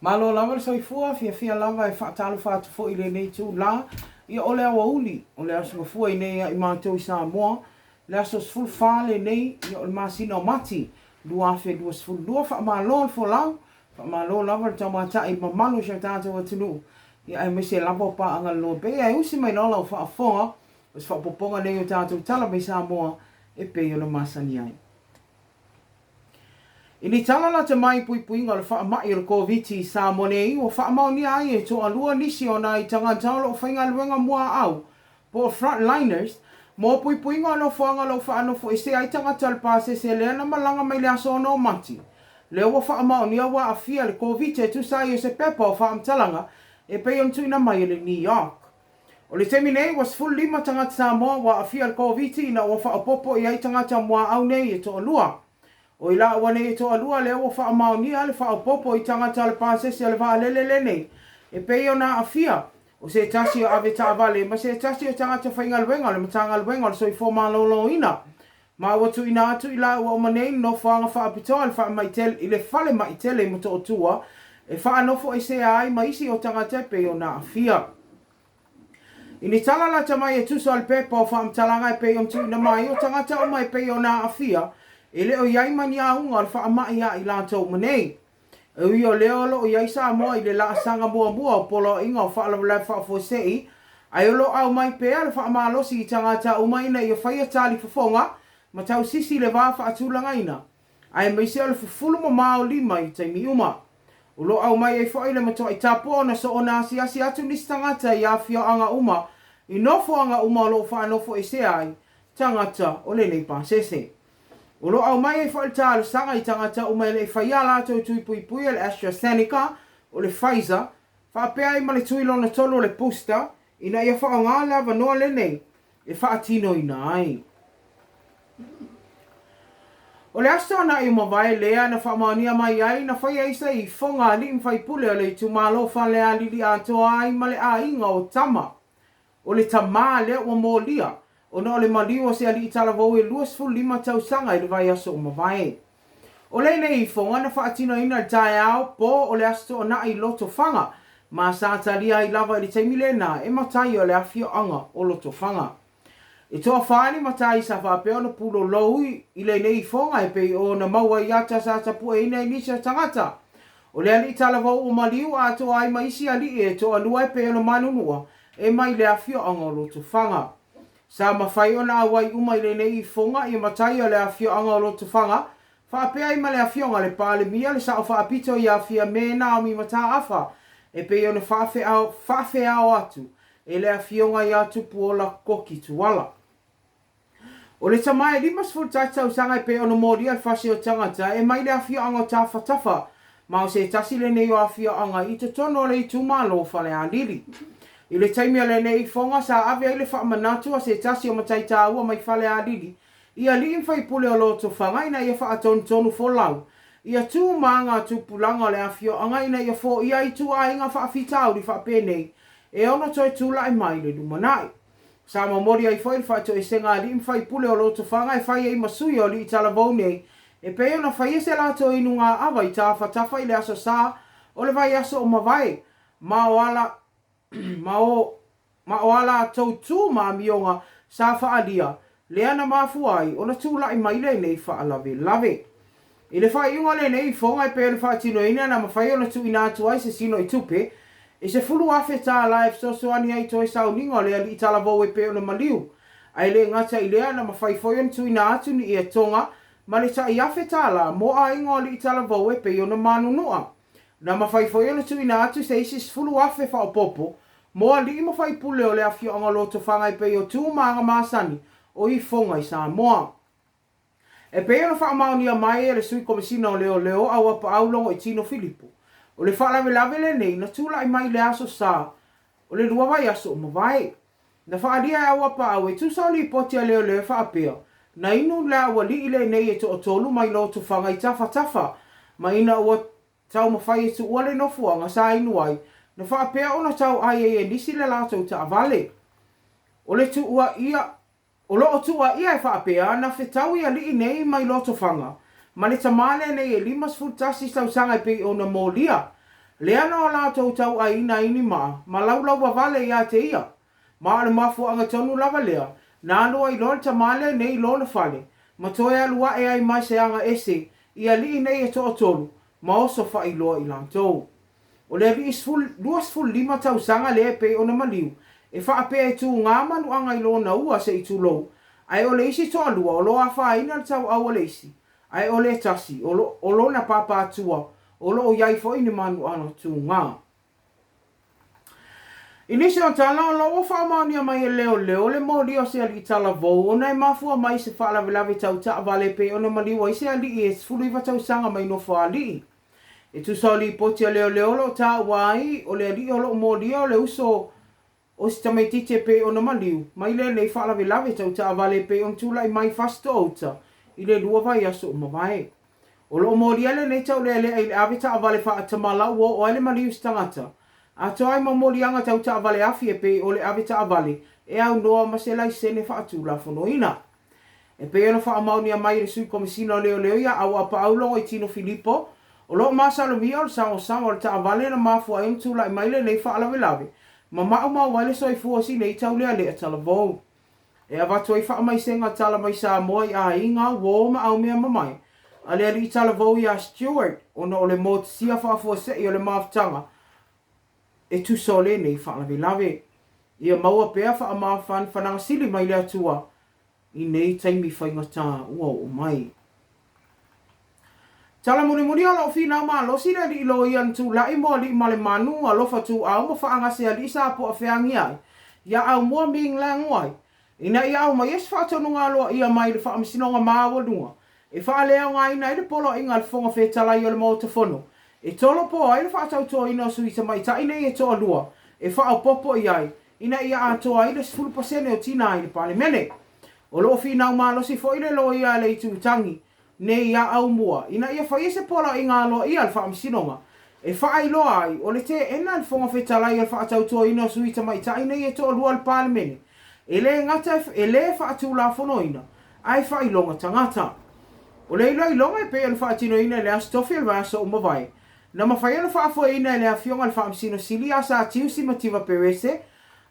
Malo lava le soifua fia lava e whaatalo whaatu fo i le nei tū la. Ia ole awa uli, ole aso fua i nei i mātou i Samoa. Le aso sful whale nei, ia ole masina o mati. Lua fe lua sful lua wha malo fo lau. Wha malo lava le tau mata i mamalo siya tātou atunu. Ia ai mese lava pa anga lo pe. Ia usi mai nola o wha fonga. Os wha poponga nei o tātou tala mai Samoa. E pe ole masani ai. Ini tala la te mai pui ngā le wha mai o le COVID sa monei o wha mauni ai e to alua nisi o nai tanga taulo o whainga luenga mua au. Po frontliners, mo pui ngā no whaanga lo wha anofo e se ai tanga talpase se lea na malanga mai lea so no mati. Leo wa wha mauni a wa a fia le COVID e tu sai o se pepa o wha amtalanga e pei on tuina mai le New York. O le temi nei was full lima tanga Samoa wa a fia le COVID ina o wha popo i ai tanga mua au nei e to alua. O ila wane e to alua leo o wha mauni a le wha popo i tangata le pāse se le wha lelele nei. E pei o na a fia o se tasi o ave ta vale, ma se tasi o tangata whainga luenga le matanga luenga le soi fōma lolo ina. Ma watu ina atu ila o manei no whaanga wha apitoa le wha maitele, i le whale maitele mo to o tua, e wha anofo e se ai ma isi o tangata pei o na a fia. Ini tala la tamai e tuso al pepa o wha amtalanga e pei o tu ina mai o tangata o mai pei o na a fia, e leo iai mani a unga al wha amai a i lantou manei. E ui o leo lo iai Samoa i le la sanga mua o polo inga o wha alawala wha fosei, ai o lo au mai pea le wha amalosi i tangata o mai na i o whaia tali Fofoga, ma tau sisi le wā wha atulanga ina. Ai mai se o le fufulu ma mao lima i taimi uma. O lo au mai e whai le matoa i tapo na so o na asi atu nisi tangata i a fio anga uma, i nofo anga uma o lo wha nofo e se ai, tangata o le nei pāsese. O lo au mai e whai tālu sanga i tangata o mai le whaia lato tui pui le AstraZeneca o le Pfizer, whaapea i ma le tui lona tolo le booster, ina ia wha ngā lava noa le nei, e wha atino ina ai. O le aso na i mawai lea na wha maania mai ai na whai eisa i whonga li mwhai pule o le tu malo whale a lili atoa ai ma le a inga o tama. O le tama lea o mōlia. O na o le maliwa se ali i tala vau e luas fu lima tau sanga i le vai aso o mawai. O le nei i whonga na whaatino ina le tae au po o le aso o na i loto whanga. Ma sa talia i lava i le taimile na e matai o le afio anga o loto whanga. E toa whaani matai sa whapeo na pulo loui i le nei i whonga e pei o na maua i ata sa tapua ina i nisa tangata. O le ali i tala vau o maliu a toa ai maisi ali e toa lua e pei o na manunua e mai le afio anga o loto whanga. Sa mawhai o na awai uma i le nei i whonga i matai o le afio anga o loto whanga, whaapea i ma le afio anga le pāle mia le sa o whaapito i afia me na o mi mata afa, e pe o na whaafe ao atu, e le afio nga i atu puola koki tuala. O le tamai limas fultaita usanga i pe o na mori al fasi o tangata, e mai le afio anga o tafa, ma o se tasi le nei o afio anga i te tono le i tumalo fale a lili. I le taimi a le nei whonga sa ave ai le whaamanatu a se tasi o matai tāua mai whale a lili. Ia li mwhai pule o loto whangaina ia whaatonu fo lau. Ia tū maanga tū pulanga le afio angaina ia fo ia i tū a inga whaafitau li whaapenei. E ono toi tūla e mai le lumanai. Sa mamori ai whai whaato e senga li mwhai pule o loto whanga e whai e masui o li i tala vaunei. E pe ona whai ese lato inu ngā awa i tā whatafa i le aso sa o le vai aso o mawai. Ma o ala tau tū ma mionga sa whaalia. Lea na mafu ai, o na tūla i mai le nei whaalave. I le whai iunga le nei whonga i pe le whaatino ina na mawhai o na tū ina atu ai se sino i tupe. E se fulu afe tā live so soani ai toi sau ninga lea li tala vau e pe o na maliu. Ai le ngata i lea na mawhai foion tū ina atu ni ia tonga, ma le ta i afe tā la mo a inga li tala vau e pe o na manunua. Na mawhai foion tū ina atu se isi fulu afe whaopopo, mo a li i mawhai pule o le afio anga loto whanga i pe o tū maanga masani, o i whonga i Samoa. E peo na whaamauni a mai e le sui komisina o leo au apa aulongo i Tino Filipo. O le whaalawe le nei na tūla i mai le aso sa, o le lua vai aso o mawai. Na whaalia e au apa au e tūsau li poti a leo whaapea. Na inu le awa li ile nei e to o tolu mai lo tu whanga i tafa. Ma ina ua tau mawhai e tu uale no fuanga sa inu ai. Na whaapea o na tau ai e nisi le lato ta avale. O le tu ua ia o loo tua ia e whaapea na whetau ia li nei mai loto whanga. Ma le tamale nei e limas futasi sau sanga pe o na mōlia. Le ana o lātou tau a ina ini ma laulau wa vale ia te ia. Ma ale mafu anga tonu lava lea, na anu ai lona tamale nei lona fale, ma toe alua e ai mai se anga ese, ia li nei e toa tolu, ma oso fa i loa i lātou. O le vi duas ful lima tau sanga le pe ona maliu, e fa ape e tu ngā manu anga i lona ua se i tu lou, ai o le isi toa lua, o loa fa ina tau au o le isi, ai o le tasi, o lona papa atua, o lo iai fo ini manu ano tu ngā. Inisi o Tala o lo whaamania mai e leo le mōri o se ali Tala vou, o nei mafua mai se whaalawe tau ta vale pe o na maliwa i se ali e fulu iwa tau sanga mai no whaali. E tu sa li poti a leo lo ta wai, o le ali o lo mōri o le uso o si tamaitite pe o na maliu, mai le nei whaalawe tau ta vale pe o tula i mai fasto outa, i le lua vai aso o mawai. O lo mōri ele nei tau le le ave ta vale wha atamala o ele maliu stangata. A toai mamori anga tau ta vale afi e pe o le ave ta vale e au noa masela i sene wha atu la fonoina. E pe ono wha amauni a mai resui komisino leo ia au a Paulo i Tino Filippo o lo masalo mia o sango o le ta vale na mafua e mtula i maile nei wha alawe lawe ma mau wale so i fuasi nei tau lea le atala vou. E a watu i wha mai senga tala mai Samoa i a inga wo ma au mea mamai a le ali tala vou i a Stewart ono o le mot sia wha fuase i o le maftanga e tu sole nei whaalawe lawe. Ia maua pēa wha amawhan whananga sili mai lea tua i nei taimi whaingata ua o mai. Tala muri ala o whina ma lo sina li ilo ian tu lai mo li male manu a lofa tu au ma whaanga se ali sa po a whiangi ai. Ia au mua ming languai. Ina ia au mai es whaatonu ngā loa ia mai le whaamisinonga māua lunga. E whaalea ngā ina i le polo inga le whonga whetala i o le mauta whono. E tolo po ai le whaatau toa ina o suita mai ta ina i e toa lua. E whaau popo i ai. Ina ia a toa i le 10% o tina ai le pale mene. O loo whina umalosi fo i le lo ia le i tutangi. Ne ia au mua. Ina ia whai se pola i ngā loa ia le whaamisinonga. E whaai loa ai. O le te ena le whonga whetalai le whaatau toa ina o suita mai ta ina i e toa lua le pale mene. E le ngata e le whaatu la fonoina. Ai whai longa tangata. O le ilo i longa e pe le whaatino ina le astofi le vasa o mawai. Na mawhai ana whaafo ina le a fionga le whaamsino sili a sa tiusi mativa perese,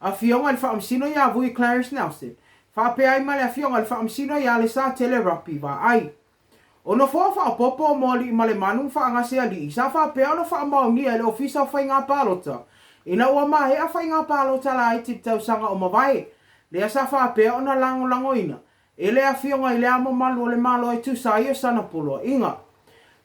a fionga le whaamsino i a vui Clarence Nelson. Whaape ai ma le a fionga le whaamsino i a le sa telerapi wa ai. O no fōwha a popo o mōli i male manu whaangase a li. Sa whaape ana whaamau ni e le ofisa o whai ngā pālota. Ina ua mahe a whai ngā pālota la i tip tau sanga o mawai. Le a sa whaape ana lango ina. E le a fionga i le amo malu o le malo e tu sa i o sana polo inga.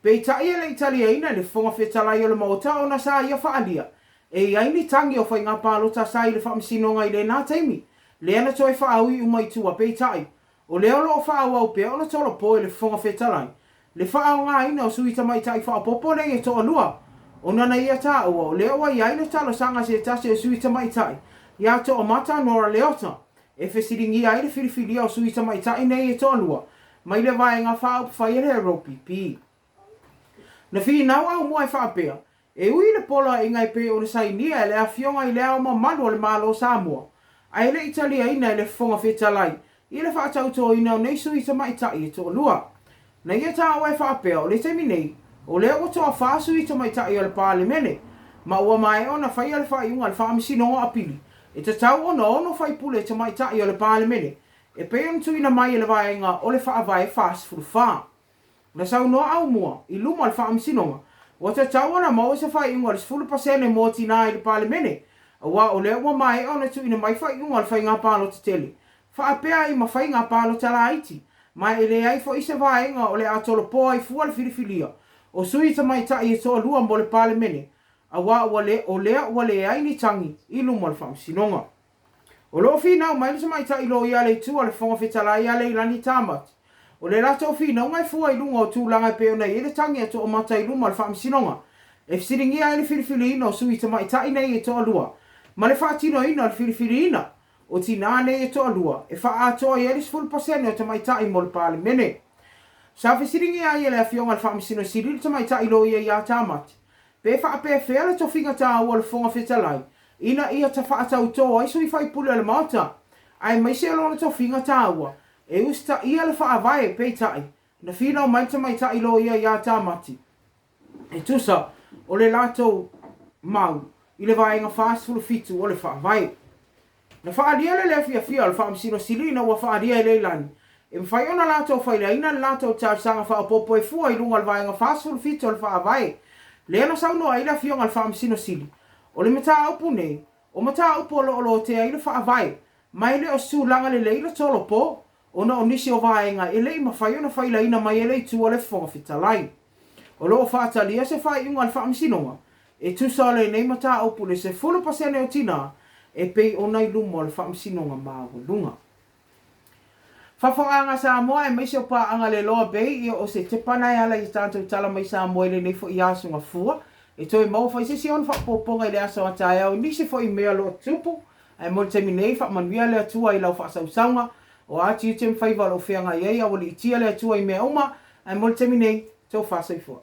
Pei tai e le Italia ina le whonga whetalai o le mauta o na sa ia whaalia. E iai ni tangi o whai ngā pālota sa i le whaamsinonga i le nā teimi. Le ana toi whaaui umai tua pei tai. O le olo o whaau au pia o na tolo po e le whonga whetalai. Le whaau ngā ina o suita mai tai whaapopo nei e toa lua. O nana ia tā ua o le oa iai na talo sanga se tase o suita mai tai. Ia toa mata nora leota. E whesiringi ai le whiriwhiri o suita mai tai nei e toa lua. Mai le vai ngā whaau whai ele ropi pi. Na whinau au mua e whaapea, e ui le pola i ngai pe o le sainia e le a fionga i le au ma manu o le malo Samoa. Ai le Italia ina e le whonga whetalai, i le whaatau tō ina o nei suita mai tai e tō lua. Na ia tā o e whaapea o le temi nei, o le o toa wha suita mai tai o le pāle mene, ma ua mai o na whai ale whai unga le whaamisinonga apili. E te tau ono whai pule te mai tai o le pāle mene, e pe on tuina mai e le vaenga o le whaavai fast furu whaa. Na sau noa au mua, i luma le whaamisinonga. Wa te tauana mau se whai inga le 10% e mō tina i le pāle mene. A wa o le ua mai o na tu ina mai whai inga le whai ngā pālo te tele. Whaapea i ma whai ngā pālo te la iti. Mai e le ai fo i se whai inga o le atolo poa i fua le whiriwhiria. O suita mai tai e toa lua mo le pāle mene. A wa o le ai ni tangi i luma le whaamisinonga. O lo whina mai le se mai tai lo i ale tua le whonga whetala i ale i lani tāmati. O le rato whina ngai fua i lunga o tūlanga pe o nei e le tangi ato o mata i luma le whaamisinonga. E whisiringi ai le whiriwhiri ina o suita mai tai nei e toa lua. Ma le whaatino ina le whiriwhiri ina o tina nei e toa lua. E wha atoa i elis 10% o te mai tai mo le pāle mene. Sa whisiringi ai e le awhionga le whaamisino siri te mai tai lo ia i a tāmati. Pe wha pe whea le tofinga tā ua le whonga whetalai. Ina ia ta whaatau toa i sui whai pule le mauta. Ai mai se alona tofinga tā ua. E usta ia le whaavae pei tai. Na whina o mai tai lo ia i a tāmati. E tusa, o le lato mau i le vaenga fasulu fitu o le whaavai. Na whaadia le fia o le whaamsino sili na ua whaadia le lani. E mwhai ona lato whaile ina lato tāsanga whaapopo e fua i runga le vaenga fasulu fitu o le whaavai. Le ana sauno a ila fionga le whaamsino sili. O le mata upu nei, o mata upu o te a ila whaavai. Mai le o sūlanga le leila tolo po, ona o nisi o vaenga e lei mawhai ona whaila ina mai e lei tua le whonga fitalai. O loo whaatalia se whai unga le whaamsinonga. E tusale nei mata upu le se 10% o tina e pei o nai lumo le whaamsinonga maa lunga. Fofogaina Samoa e meise o paanga le loa bei o se te panai ala i tātou tala mai Samoa le nei fo i asunga fua. E toi mau fai se sion whapoponga i le asa o tae au nisi fo i mea lo tupu. Ai mo te minei whakmanuia le atua i lau whasausaunga. O ati te mwhaiva lo whianga i eia o li itia le atua i mea uma. Ai mo te minei tau whasai fua.